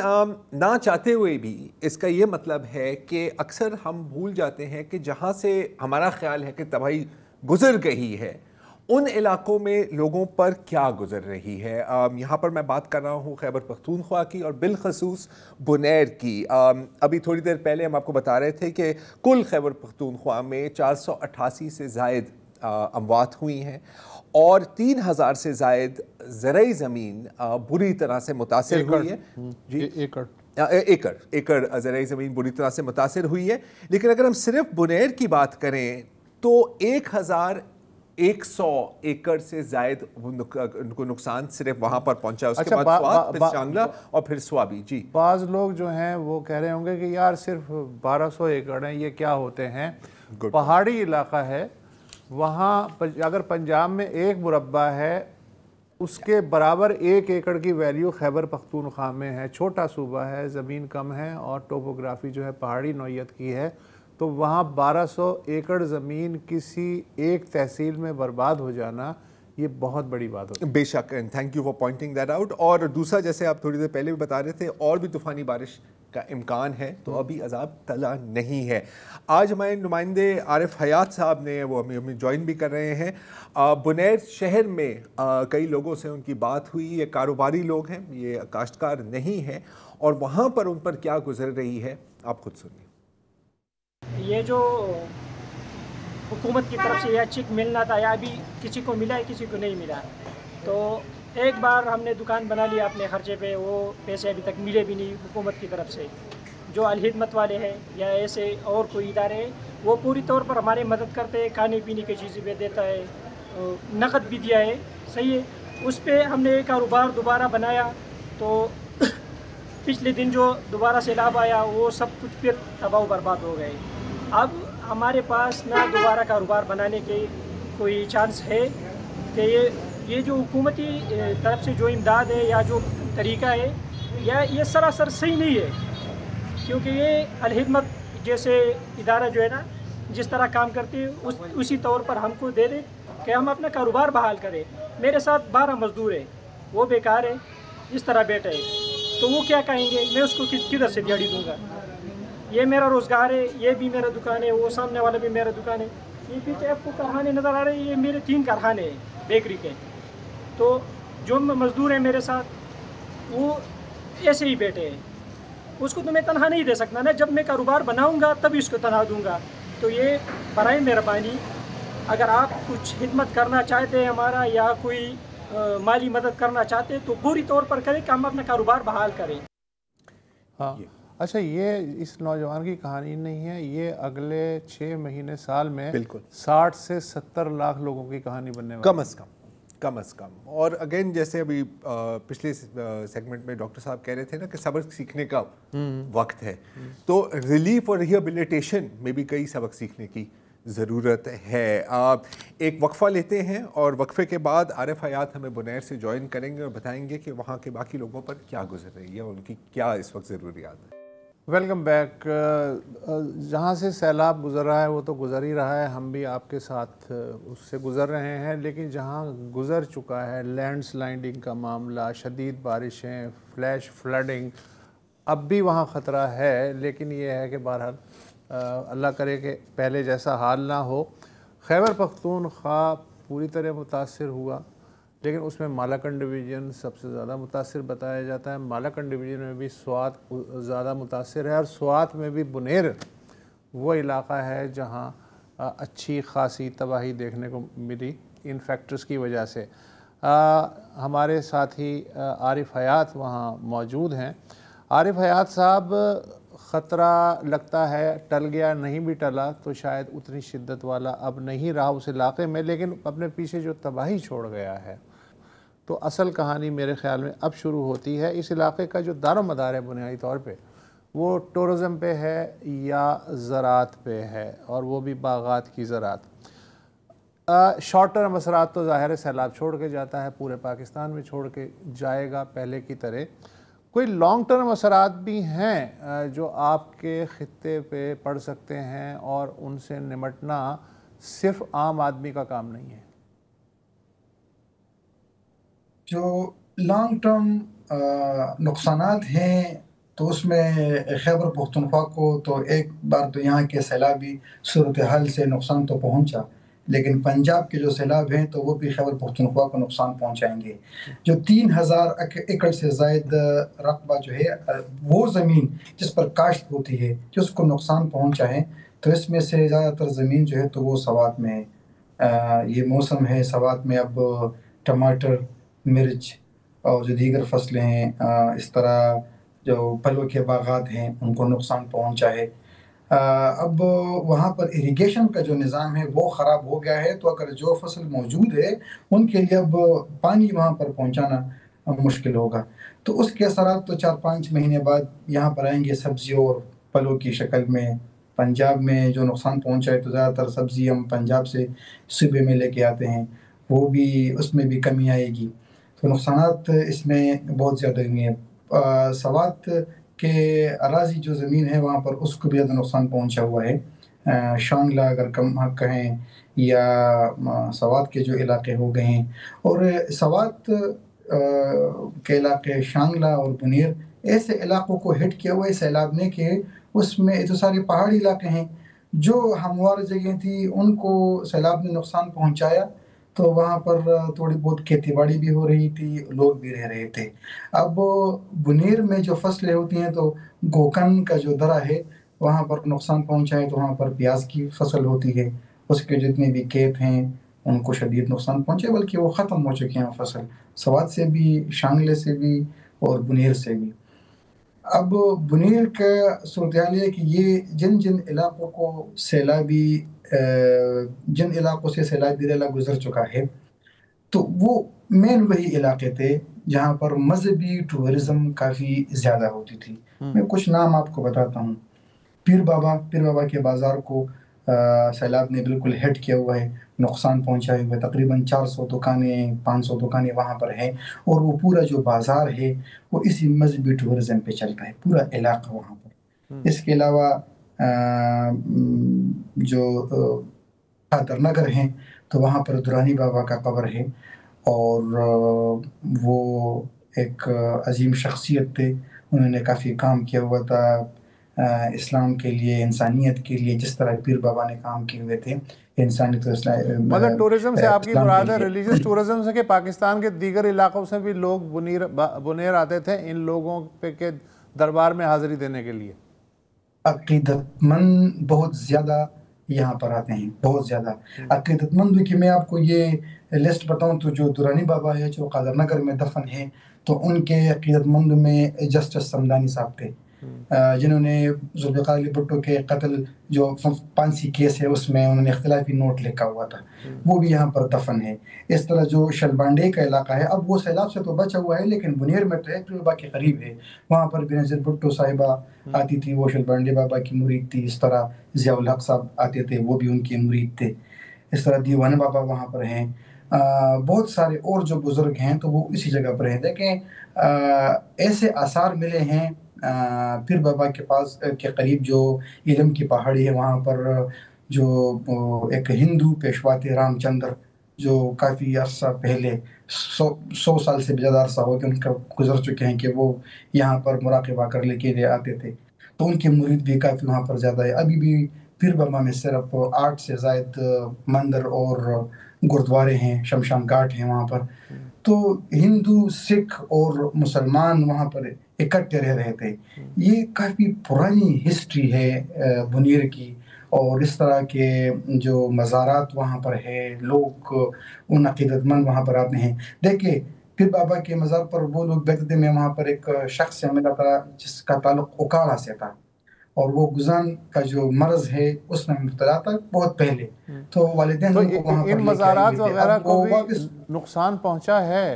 نہ چاہتے ہوئے بھی اس کا یہ مطلب ہے کہ اکثر ہم بھول جاتے ہیں کہ جہاں سے ہمارا خیال ہے کہ تباہی گزر گئی ہے ان علاقوں میں لوگوں پر کیا گزر رہی ہے. یہاں پر میں بات کر رہا ہوں خیبر پختونخوا کی اور بالخصوص بنیر کی. ابھی تھوڑی دیر پہلے ہم آپ کو بتا رہے تھے کہ کل خیبر پختونخوا میں 488 سے زائد اموات ہوئی ہیں اور 3000 سے زائد زرعی زمین بری طرح سے متاثر ہوئی ہے. جی ایکڑ زرعی زمین بری طرح سے متاثر ہوئی ہے. لیکن اگر ہم صرف بنیر کی بات کریں تو 1100 ایکڑ سے زائد ان کو نقصان صرف وہاں پر پہنچا. اس کے بعد سوات، پھر شانگلہ اور پھر سوابی. جی بعض لوگ جو ہیں وہ کہہ رہے ہوں گے کہ یار صرف 1200 ایکڑ ہیں، یہ کیا ہوتے ہیں. پہاڑی علاقہ ہے وہاں، اگر پنجاب میں 1 مربع ہے اس کے برابر 1 ایکڑ کی ویلیو خیبر پختونخوا میں ہے. چھوٹا صوبہ ہے، زمین کم ہے اور ٹوپوگرافی جو ہے پہاڑی نوعیت کی ہے، تو وہاں 1200 ایکڑ زمین کسی ایک تحصیل میں برباد ہو جانا یہ بہت بڑی بات ہوتی ہے. بے شک، thank you for pointing that out. اور دوسرا، جیسے آپ تھوڑی دیر پہلے بھی بتا رہے تھے، اور بھی طوفانی بارش کا امکان ہے تو ابھی عذاب ٹلا نہیں ہے. آج ہمارے نمائندے عارف حیات صاحب نے وہ ہمیں جوائن بھی کر رہے ہیں. بنیر شہر میں کئی لوگوں سے ان کی بات ہوئی. یہ کاروباری لوگ ہیں، یہ کاشتکار نہیں ہیں، اور وہاں پر ان پر کیا گزر رہی ہے آپ خود سنیے. یہ جو حکومت کی طرف سے یہ چیک ملنا تھا، یا ابھی کسی کو ملا ہے کسی کو نہیں ملا. تو ایک بار ہم نے دکان بنا لیا اپنے خرچے پہ، وہ پیسے ابھی تک ملے بھی نہیں حکومت کی طرف سے. جو الخدمت والے ہیں یا ایسے اور کوئی ادارے ہیں وہ پوری طور پر ہماری مدد کرتے ہیں، کھانے پینے کی چیزیں بھی دیتا ہے، نقد بھی دیا ہے. صحیح ہے. اس پہ ہم نے ایک کاروبار دوبارہ بنایا تو پچھلے دن جو دوبارہ سیلاب آیا وہ سب کچھ پھر تباہ و برباد ہو گئے. اب ہمارے پاس نہ دوبارہ کاروبار بنانے کے کوئی چانس ہے کہ یہ جو حکومتی طرف سے جو امداد ہے یا جو طریقہ ہے یا یہ سراسر صحیح نہیں ہے. کیونکہ یہ الخدمت جیسے ادارہ جو ہے نا جس طرح کام کرتی ہے اسی طور پر ہم کو دے دے کہ ہم اپنا کاروبار بحال کریں. میرے ساتھ 12 مزدور ہیں، وہ بیکار ہے اس طرح بیٹھے ہیں تو وہ کیا کہیں گے؟ میں اس کو کدھر سے دیہڑی دوں گا؟ یہ میرا روزگار ہے، یہ بھی میرا دکان ہے، وہ سامنے والا بھی میرا دکان ہے. یہ پیچھے آپ کو کارخانے نظر آ رہے ہیں، یہ میرے 3 کارخانے ہیں بیکری کے. تو جو مزدور ہیں میرے ساتھ وہ ایسے ہی بیٹھے ہیں. اس کو تو میں تنہا نہیں دے سکتا نا، جب میں کاروبار بناؤں گا تب اس کو تنہا دوں گا. تو یہ برائے مہربانی اگر آپ کچھ خدمت کرنا چاہتے ہیں ہمارا یا کوئی مالی مدد کرنا چاہتے ہیں تو پوری طور پر کریں کہ ہم اپنا کاروبار بحال کریں. ہاں اچھا، یہ اس نوجوان کی کہانی نہیں ہے، یہ اگلے 6 مہینے سال میں بالکل 60 سے 70 لاکھ لوگوں کی کہانی بننے والی، کم از کم. اور اگین جیسے ابھی پچھلے سیگمنٹ میں ڈاکٹر صاحب کہہ رہے تھے نا کہ سبق سیکھنے کا وقت ہے، تو ریلیف اور ریہیبلیٹیشن میں بھی کئی سبق سیکھنے کی ضرورت ہے. ایک وقفہ لیتے ہیں اور وقفے کے بعد عارف حیات ہمیں بنیر سے جوائن کریں گے اور بتائیں گے کہ وہاں کے باقی لوگوں پر کیا گزر رہی ہے اور ان کی کیا اس وقت ضروریات ہیں. Welcome back. جہاں سے سیلاب گزر رہا ہے وہ تو گزر ہی رہا ہے، ہم بھی آپ کے ساتھ اس سے گزر رہے ہیں. لیکن جہاں گزر چکا ہے، لینڈ سلائڈنگ کا معاملہ، شدید بارشیں، فلیش فلڈنگ، اب بھی وہاں خطرہ ہے. لیکن یہ ہے کہ بہرحال اللہ کرے کہ پہلے جیسا حال نہ ہو. خیبر پختونخوا پوری طرح متاثر ہوا، لیکن اس میں مالاکنڈ ڈویژن سب سے زیادہ متاثر بتایا جاتا ہے. مالاکنڈ ڈویژن میں بھی سوات زیادہ متاثر ہے، اور سوات میں بھی بنیر وہ علاقہ ہے جہاں اچھی خاصی تباہی دیکھنے کو ملی ان فیکٹرز کی وجہ سے. ہمارے ساتھی عارف حیات وہاں موجود ہیں. عارف حیات صاحب، خطرہ لگتا ہے ٹل گیا، نہیں بھی ٹلا تو شاید اتنی شدت والا اب نہیں رہا اس علاقے میں، لیکن اپنے پیچھے جو تباہی چھوڑ گیا ہے تو اصل کہانی میرے خیال میں اب شروع ہوتی ہے. اس علاقے کا جو دار و مدار ہے بنیادی طور پہ وہ ٹورزم پہ ہے یا زراعت پہ ہے، اور وہ بھی باغات کی زراعت. شارٹ ٹرم اثرات تو ظاہر ہے سیلاب چھوڑ کے جاتا ہے، پورے پاکستان میں چھوڑ کے جائے گا پہلے کی طرح. کوئی لانگ ٹرم اثرات بھی ہیں جو آپ کے خطے پہ پڑ سکتے ہیں اور ان سے نمٹنا صرف عام آدمی کا کام نہیں ہے؟ جو لانگ ٹرم نقصانات ہیں تو اس میں خیبر پختونخوا کو تو ایک بار تو یہاں کے سیلابی صورتحال سے نقصان تو پہنچا، لیکن پنجاب کے جو سیلاب ہیں تو وہ بھی خیبر پختونخوا کو نقصان پہنچائیں گے. جو 3000 ایکڑ سے زائد رقبہ جو ہے وہ زمین جس پر کاشت ہوتی ہے کہ اس کو نقصان پہنچا ہے، تو اس میں سے زیادہ تر زمین جو ہے تو وہ سوات میں ہے. یہ موسم ہے سوات میں اب ٹماٹر، مرچ اور جو دیگر فصلیں ہیں، اس طرح جو پھلوں کے باغات ہیں ان کو نقصان پہنچا ہے. اب وہاں پر اریگیشن کا جو نظام ہے وہ خراب ہو گیا ہے، تو اگر جو فصل موجود ہے ان کے لیے اب پانی وہاں پر پہنچانا مشکل ہوگا. تو اس کے اثرات تو 4-5 مہینے بعد یہاں پر آئیں گے سبزیوں اور پھلوں کی شکل میں. پنجاب میں جو نقصان پہنچا ہے تو زیادہ تر سبزی ہم پنجاب سے صوبے میں لے کے آتے ہیں، وہ بھی اس میں بھی کمی آئے گی. تو نقصانات اس میں بہت زیادہ ہوئی ہیں. سوات کے اراضی جو زمین ہے وہاں پر اس کو بھی زیادہ نقصان پہنچا ہوا ہے. شانگلہ اگر کم کہیں یا سوات کے جو علاقے ہو گئے ہیں، اور سوات کے علاقے شانگلہ اور بنیر ایسے علاقوں کو ہٹ کیا ہوا ہے سیلاب نے کہ اس میں جو سارے پہاڑی علاقے ہیں جو ہموار جگہیں تھیں ان کو سیلاب نے نقصان پہنچایا. تو وہاں پر تھوڑی بہت کھیتی باڑی بھی ہو رہی تھی، لوگ بھی رہ رہے تھے. اب بنیر میں جو فصلیں ہوتی ہیں تو گوکن کا جو درہ ہے وہاں پر نقصان پہنچا ہے، تو وہاں پر پیاز کی فصل ہوتی ہے، اس کے جتنے بھی کھیت ہیں ان کو شدید نقصان پہنچے، بلکہ وہ ختم ہو چکے ہیں فصل، سوات سے بھی، شانگلے سے بھی اور بنیر سے بھی. اب بنیر کا صورتحال ہے کہ یہ جن علاقوں کو سیلابی جن علاقوں سے سیلابی ریلا گزر چکا ہے تو وہ مین وہی علاقے تھے جہاں پر مذہبی ٹورزم کافی زیادہ ہوتی تھی. میں کچھ نام آپ کو بتاتا ہوں. پیر بابا کے بازار کو سیلاب نے بالکل ہٹ کیا ہوا ہے، نقصان پہنچائے ہوئے. تقریباً 400 دکانیں 500 دکانیں وہاں پر ہیں، اور وہ پورا جو بازار ہے وہ اسی مذہبی ٹورزم پہ چلتا ہے، پورا علاقہ وہاں پر. اس کے علاوہ جو قادر نگر ہیں تو وہاں پر درانی بابا کا قبر ہے، اور وہ ایک عظیم شخصیت تھے، انہوں نے کافی کام کیا ہوا تھا اسلام کے لیے، انسانیت کے لیے. جس طرح پیر بابا نے کام کیے ہوئے تھے انسانیت و اسلام. مطلب ٹورزم سے آپ کی مراد ہے ریلیجس ٹورزم سے، کہ پاکستان کے دیگر علاقوں سے بھی لوگ بنیر آتے تھے ان لوگوں پہ کے دربار میں حاضری دینے کے لیے؟ عقیدت مند بہت زیادہ یہاں پر آتے ہیں، بہت زیادہ عقیدت مند. کہ میں آپ کو یہ لسٹ بتاؤں تو جو درانی بابا ہے جو قادر نگر میں دفن ہیں، تو ان کے عقیدت مند میں جسٹس سمدانی صاحب تھے، جنہوں نے ذوالفقار علی بھٹو کے قتل جو پانسی کیس ہے اس میں انہوں نے اختلافی نوٹ لکھا ہوا تھا، وہ بھی یہاں پر دفن ہے. اس طرح جو شلبانڈے کا علاقہ ہے، اب وہ سیلاب سے تو بچا ہوا ہے لیکن بنیر میں تو پیر بابا کے قریب ہے، وہاں پر بھی نظیر بھٹو صاحبہ آتی تھی، وہ شلبانڈے بابا کی مرید تھی. اس طرح ضیاء الحق صاحب آتے تھے، وہ بھی ان کے مرید تھے. اس طرح دیوان بابا وہاں پر ہیں. بہت سارے اور جو بزرگ ہیں تو وہ اسی جگہ پر ہیں. دیکھیں ایسے آثار ملے ہیں پیر بابا کے پاس کے قریب جو علم کی پہاڑی ہے، وہاں پر جو ایک ہندو پیشوا تھے رام چندر، جو کافی عرصہ پہلے 100 سال سے بھی زیادہ عرصہ ہو گیا ان کا گزر چکے ہیں، کہ وہ یہاں پر مراقبہ کرنے کے لیے آتے تھے، تو ان کے مرید بھی کافی وہاں پر زیادہ ہے. ابھی بھی پیر بابا میں صرف 8 سے زائد مندر اور گردوارے ہیں، شمشان گھاٹ ہیں وہاں پر. تو ہندو، سکھ اور مسلمان وہاں پر اکٹھے رہ رہے تھے. یہ کافی پرانی ہسٹری ہے بنیر کی، اور اس طرح کے جو مزارات وہاں پر ہے، لوگ ان عقیدت مند وہاں پر آتے ہیں. دیکھیں پیر بابا کے مزار پر وہ لوگ بیٹھتے تھے. میں وہاں پر ایک شخص سے ملا تھا جس کا تعلق اوکاڑا سے تھا، اور وہ گزان کا جو مرض ہے اس میں مبتلا تھا بہت پہلے، تو والدین ان کو وہاں پر ان مزارات وغیرہ کو بھی نقصان پہنچا ہے،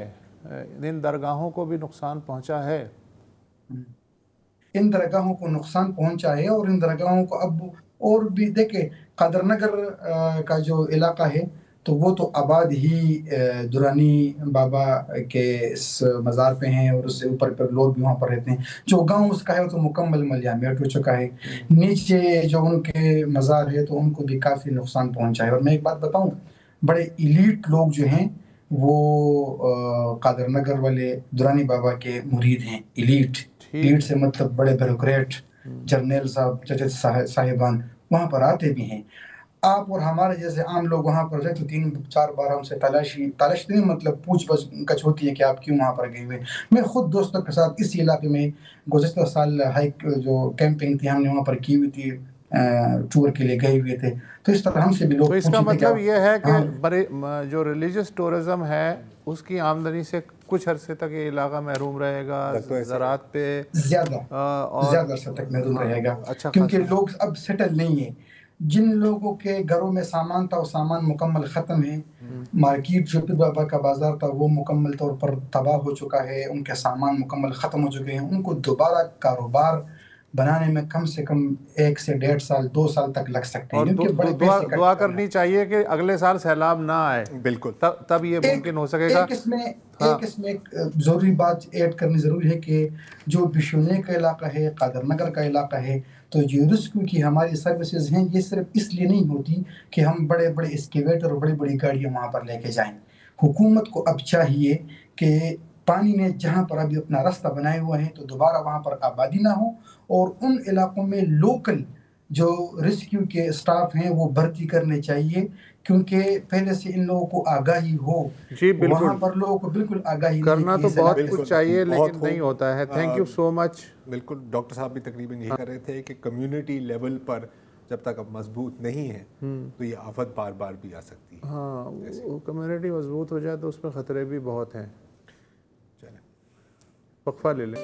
ان درگاہوں کو بھی نقصان پہنچا ہے. ان درگاہوں کو نقصان پہنچا ہے، اور ان درگاہوں کو اب اور بھی دیکھیں قادر نگر کا جو علاقہ ہے تو وہ تو آباد ہی درانی بابا کے اس مزار پہ ہیں، اور اس سے اوپر پر لوگ بھی وہاں پر رہتے ہیں. جو گاؤں اس کا ہے وہ تو مکمل ملیامیٹ ہو چکا ہے. نیچے جو ان کے مزار ہے تو ان کو بھی کافی نقصان پہنچا ہے. اور میں ایک بات بتاؤں، بڑے ایلیٹ لوگ جو ہیں وہ قادر نگر والے درانی بابا کے مرید ہیں. ایلیٹ سے مطلب بڑے بیوروکریٹ، جرنیل صاحب، جج صاحبان وہاں پر آتے بھی ہیں. آپ اور ہمارے جیسے عام لوگ وہاں پر رہے تو 3-4 بار ہم سے تلاش نہیں مطلب پوچھ گچھ ہوتی ہے کہ آپ کیوں وہاں پر گئے ہوئے. میں خود دوستوں کے ساتھ اسی علاقے میں گزشتہ سال ہائیک جو کیمپنگ تھی ہم نے وہاں پر کی ہوئی تھی، ٹور کے لیے گئے ہوئے تھے. تو اس طرح ہم سے بھی لوگ تو اس کا مطلب یہ ہے کہ جو ریلیجس ٹورزم ہے اس کی آمدنی سے کچھ عرصے تک یہ علاقہ محروم رہے گا، زراعت پہ زیادہ عرصہ تک محروم رہے گا، کیونکہ لوگ اب سیٹل نہیں ہیں. جن لوگوں کے گھروں میں سامان تھا وہ سامان مکمل ختم ہے. مارکیٹ جو پیر بابا کا بازار تھا وہ مکمل طور پر تباہ ہو چکا ہے، ان کے سامان مکمل ختم ہو چکے ہیں. ان کو دوبارہ کاروبار بنانے میں کم سے کم 1 سے 1.5 سال 2 سال تک لگ سکتے ہیں. اور دعا کرنی چاہیے کہ اگلے سال سیلاب نہ آئے. بالکل، تب یہ ممکن ہو سکے گا. اس میں ایک ضروری بات ایڈ کرنی ضروری ہے کہ جو بشونے کا علاقہ ہے، قادر نگر کا علاقہ ہے، تو جو ریسکیو کی ہماری سروسز ہیں یہ صرف اس لیے نہیں ہوتی کہ ہم بڑے بڑے اسکیویٹر اور بڑی بڑی گاڑیاں وہاں پر لے کے جائیں. حکومت کو اب چاہیے کہ پانی نے جہاں پر ابھی اپنا راستہ بنائے ہوئے ہیں تو دوبارہ وہاں پر آبادی نہ ہو، اور ان علاقوں میں لوکل جو ریسکیو کے اسٹاف ہیں وہ بھرتی کرنے چاہیے، کیونکہ پہلے سے ان لوگوں کو آگاہی ہو. جی بالکل، وہاں پر لوگوں کو بالکل آگاہی کرنا تو بہت کچھ چاہیے لیکن نہیں ہوتا ہے. تھینک یو سو مچ. بالکل، ڈاکٹر صاحب بھی تقریباً یہی کر رہے تھے کہ کمیونٹی لیول پر جب تک اب مضبوط نہیں ہے تو یہ آفت بار بار بھی آ سکتی ہے. ہاں، کمیونٹی مضبوط ہو جائے تو اس میں خطرے بھی بہت ہیں. چلیں وقفہ لے لیں.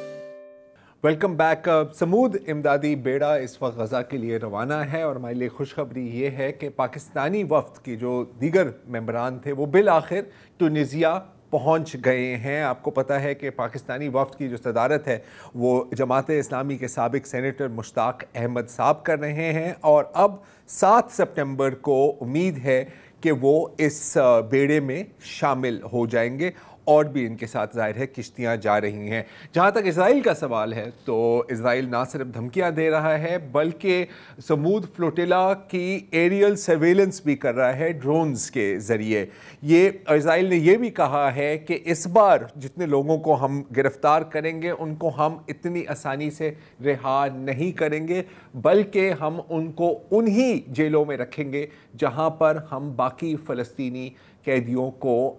Welcome back. سمود امدادی بیڑا اس وقت غزہ کے لیے روانہ ہے، اور ہمارے لیے خوشخبری یہ ہے کہ پاکستانی وفد کی جو دیگر ممبران تھے وہ بالآخر ٹونیزیا پہنچ گئے ہیں. آپ کو پتہ ہے کہ پاکستانی وفد کی جو صدارت ہے وہ جماعت اسلامی کے سابق سینیٹر مشتاق احمد صاحب کر رہے ہیں، اور اب 7 سپٹمبر کو امید ہے کہ وہ اس بیڑے میں شامل ہو جائیں گے. اور بھی ان کے ساتھ ظاہر ہے کشتیاں جا رہی ہیں. جہاں تک اسرائیل کا سوال ہے تو اسرائیل نہ صرف دھمکیاں دے رہا ہے بلکہ سمود فلوٹیلا کی ایریل سرویلنس بھی کر رہا ہے ڈرونز کے ذریعے. یہ اسرائیل نے یہ بھی کہا ہے کہ اس بار جتنے لوگوں کو ہم گرفتار کریں گے ان کو ہم اتنی آسانی سے رہا نہیں کریں گے، بلکہ ہم ان کو انہی جیلوں میں رکھیں گے جہاں پر ہم باقی فلسطینی قیدیوں کو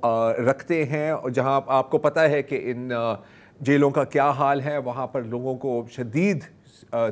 رکھتے ہیں. جہاں آپ کو پتہ ہے کہ ان جیلوں کا کیا حال ہے، وہاں پر لوگوں کو شدید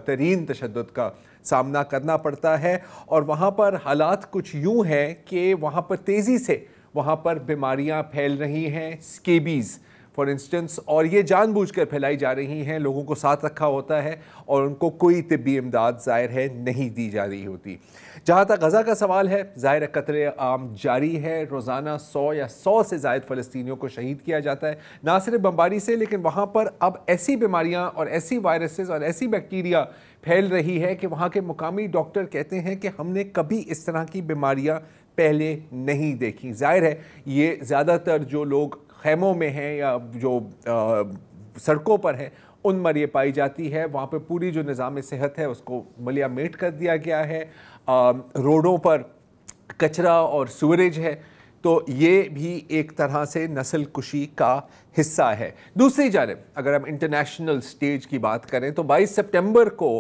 ترین تشدد کا سامنا کرنا پڑتا ہے، اور وہاں پر حالات کچھ یوں ہیں کہ وہاں پر تیزی سے وہاں پر بیماریاں پھیل رہی ہیں، سکیبیز فار انسٹنس، اور یہ جان بوجھ کر پھیلائی جا رہی ہیں. لوگوں کو ساتھ رکھا ہوتا ہے اور ان کو کوئی طبی امداد ظاہر ہے نہیں دی جا رہی ہوتی. جہاں تک غزہ کا سوال ہے، ظاہر قتل عام جاری ہے. روزانہ 100 یا 100 سے زائد فلسطینیوں کو شہید کیا جاتا ہے، نہ صرف بمباری سے، لیکن وہاں پر اب ایسی بیماریاں اور ایسی وائرسز اور ایسی بیکٹیریا پھیل رہی ہے کہ وہاں کے مقامی ڈاکٹر کہتے ہیں کہ ہم نے کبھی اس طرح کی بیماریاں پہلے نہیں دیکھی. ظاہر ہے یہ زیادہ تر جو لوگ خیموں میں ہیں یا جو سڑکوں پر ہیں ان میں یہ پائی جاتی ہے. وہاں پہ پوری جو نظام صحت ہے اس کو ملیا میٹ کر دیا گیا ہے. روڈوں پر کچرا اور سوریج ہے، تو یہ بھی ایک طرح سے نسل کشی کا حصہ ہے. دوسری جانب اگر ہم انٹرنیشنل سٹیج کی بات کریں تو 22 سپٹمبر کو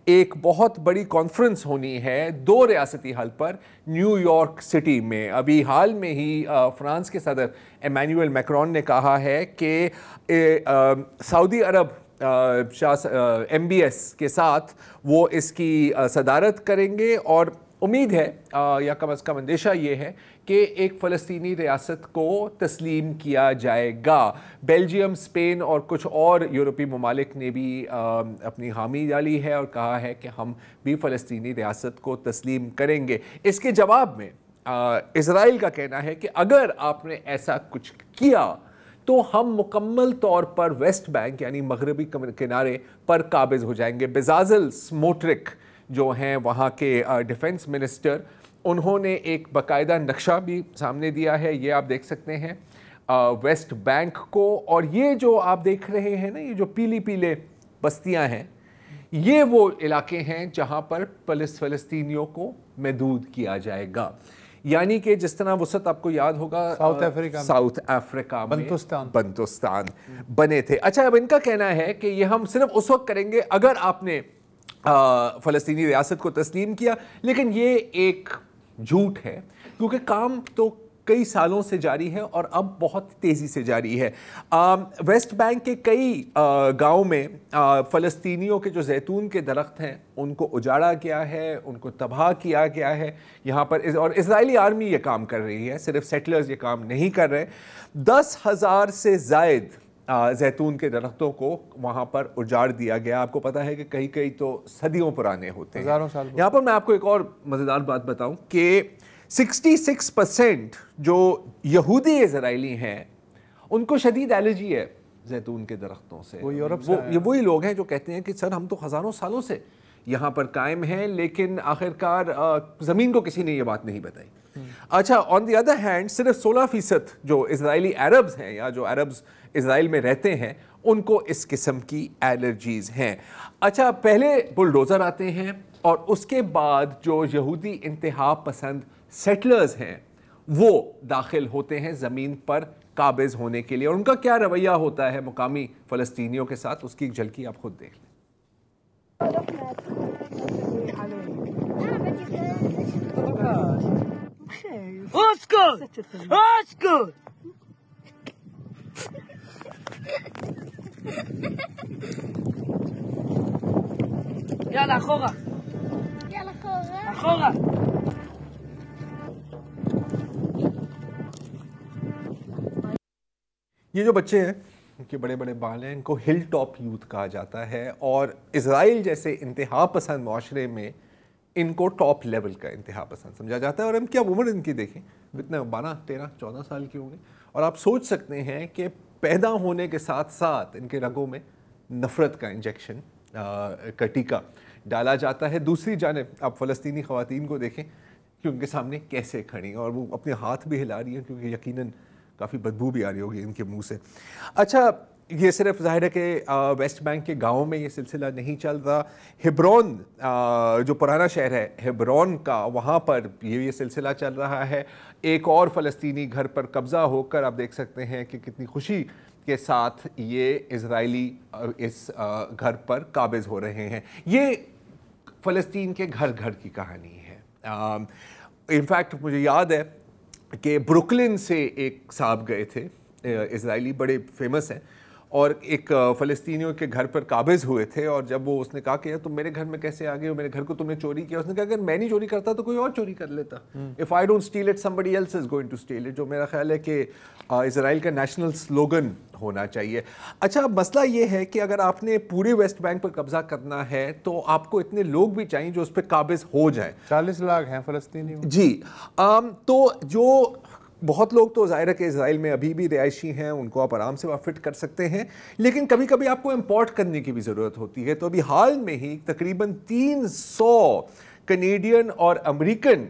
ایک بہت بڑی کانفرنس ہونی ہے 2 ریاستی حل پر نیو یارک سٹی میں. ابھی حال میں ہی فرانس کے صدر ایمینوئل میکرون نے کہا ہے کہ سعودی عرب MBS کے ساتھ وہ اس کی صدارت کریں گے، اور امید ہے یا کم از کم اندیشہ یہ ہے کہ ایک فلسطینی ریاست کو تسلیم کیا جائے گا. بیلجیم، اسپین اور کچھ اور یورپی ممالک نے بھی اپنی حامی ڈالی ہے اور کہا ہے کہ ہم بھی فلسطینی ریاست کو تسلیم کریں گے. اس کے جواب میں اسرائیل کا کہنا ہے کہ اگر آپ نے ایسا کچھ کیا تو ہم مکمل طور پر ویسٹ بینک یعنی مغربی کنارے پر قابض ہو جائیں گے. بزازل سموٹرک جو ہیں وہاں کے ڈیفنس منسٹر، انہوں نے ایک باقاعدہ نقشہ بھی سامنے دیا ہے، یہ آپ دیکھ سکتے ہیں ویسٹ بینک کو، اور یہ جو آپ دیکھ رہے ہیں نا، یہ جو پیلی پیلے بستیاں ہیں، یہ وہ علاقے ہیں جہاں پر فلسطینیوں کو محدود کیا جائے گا. یعنی کہ جس طرح وسط آپ کو یاد ہوگا ساؤتھ افریقہ میں بنتستان بنے تھے. اچھا، اب ان کا کہنا ہے کہ یہ ہم صرف اس وقت کریں گے اگر آپ نے فلسطینی ریاست کو تسلیم کیا، لیکن یہ ایک جھوٹ ہے، کیونکہ کام تو کئی سالوں سے جاری ہے اور اب بہت تیزی سے جاری ہے. ویسٹ بینک کے کئی گاؤں میں فلسطینیوں کے جو زیتون کے درخت ہیں ان کو اجاڑا گیا ہے، ان کو تباہ کیا گیا ہے یہاں پر، اور اسرائیلی آرمی یہ کام کر رہی ہے، صرف سیٹلرز یہ کام نہیں کر رہے. 10,000 سے زائد زیتون کے درختوں کو وہاں پر اجاڑ دیا گیا. آپ کو پتہ ہے کہ کئی تو صدیوں پرانے ہوتے ہیں. ہزاروں سال. یہاں پر میں آپ کو ایک اور مزیدار بات بتاؤں کہ 66% جو یہودی اسرائیلی ہیں ان کو شدید الرجی ہے زیتون کے درختوں سے. وہ یورپ سے یہ وہی لوگ ہیں جو کہتے ہیں کہ سر ہم تو ہزاروں سالوں سے یہاں پر قائم ہیں، لیکن آخرکار زمین کو کسی نے یہ بات نہیں بتائی. اچھا، آن دی ادر ہینڈ صرف 16% جو اسرائیلی عربز ہیں یا جو عربز اسرائیل میں رہتے ہیں ان کو اس قسم کی الرجیز ہیں. اچھا، پہلے بلڈوزر آتے ہیں اور اس کے بعد جو یہودی انتہا پسند سیٹلرز ہیں وہ داخل ہوتے ہیں زمین پر قابض ہونے کے لیے، اور ان کا کیا رویہ ہوتا ہے مقامی فلسطینیوں کے ساتھ، اس کی ایک جھلکی آپ خود دیکھ لیں. يلا اخوغا يلا اخوغا. یہ جو بچے ہیں ان کے بڑے بڑے بال ہیں، ان کو ہل ٹاپ یوتھ کہا جاتا ہے، اور اسرائیل جیسے انتہا پسند معاشرے میں ان کو ٹاپ لیول کا انتہا پسند سمجھا جاتا ہے. اور ہم کیا عمر ان کی دیکھیں، اتنے 12 13 14 سال کے ہوں گے، اور آپ سوچ سکتے ہیں کہ پیدا ہونے کے ساتھ ساتھ ان کے رگوں میں نفرت کا انجیکشن کا ٹیکہ ڈالا جاتا ہے. دوسری جانب آپ فلسطینی خواتین کو دیکھیں کہ ان کے سامنے کیسے کھڑی ہیں، اور وہ اپنے ہاتھ بھی ہلا رہی ہیں کیونکہ یقیناً کافی بدبو بھی آ رہی ہوگی ان کے منہ سے. اچھا، یہ صرف ظاہر ہے کہ ویسٹ بینک کے گاؤں میں یہ سلسلہ نہیں چل رہا. ہبرون جو پرانا شہر ہے ہبرون کا، وہاں پر یہ سلسلہ چل رہا ہے. ایک اور فلسطینی گھر پر قبضہ ہو کر آپ دیکھ سکتے ہیں کہ کتنی خوشی کے ساتھ یہ اسرائیلی اس گھر پر قابض ہو رہے ہیں. یہ فلسطین کے گھر گھر کی کہانی ہے. انفیکٹ مجھے یاد ہے کہ بروکلن سے ایک صاحب گئے تھے اسرائیلی، بڑے فیمس ہیں، اور ایک فلسطینیوں کے گھر پر قابض ہوئے تھے. اور جب وہ اس نے کہا کہ تم میرے گھر میں کیسے آ گئے ہو، میرے گھر کو تم نے چوری کیا، اس نے کہا کہ میں نہیں چوری کرتا تو کوئی اور چوری کر لیتا. If I don't steal it, somebody else is going to steal it. جو میرا خیال ہے کہ اسرائیل کا نیشنل سلوگن ہونا چاہیے. اچھا، مسئلہ یہ ہے کہ اگر آپ نے پورے ویسٹ بینک پر قبضہ کرنا ہے تو آپ کو اتنے لوگ بھی چاہیے جو اس پہ قابض ہو جائیں. 40 لاکھ ہیں فلسطینی. جی، تو جو بہت لوگ تو ظاہر ہے کہ اسرائیل میں ابھی بھی رہائشی ہیں، ان کو آپ آرام سے وہاں فٹ کر سکتے ہیں، لیکن کبھی کبھی آپ کو امپورٹ کرنے کی بھی ضرورت ہوتی ہے. تو ابھی حال میں ہی تقریباً 300 کنیڈین اور امریکن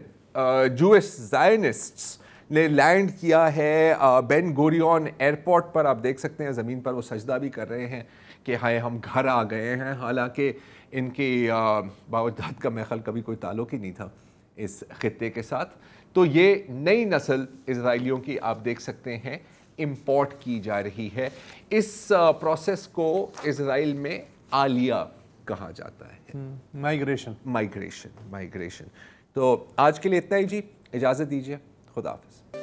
جوئش زائنسٹس نے لینڈ کیا ہے بین گوریون ایئرپورٹ پر. آپ دیکھ سکتے ہیں زمین پر وہ سجدہ بھی کر رہے ہیں کہ ہائے ہم گھر آ گئے ہیں، حالانکہ ان کی باوجداد کا میرے خیال کبھی کوئی تعلق ہی نہیں تھا اس خطے کے ساتھ. تو یہ نئی نسل اسرائیلیوں کی آپ دیکھ سکتے ہیں امپورٹ کی جا رہی ہے. اس پروسیس کو اسرائیل میں عالیہ کہا جاتا ہے، مائیگریشن. تو آج کے لیے اتنا ہی جی، اجازت دیجیے، خدا حافظ.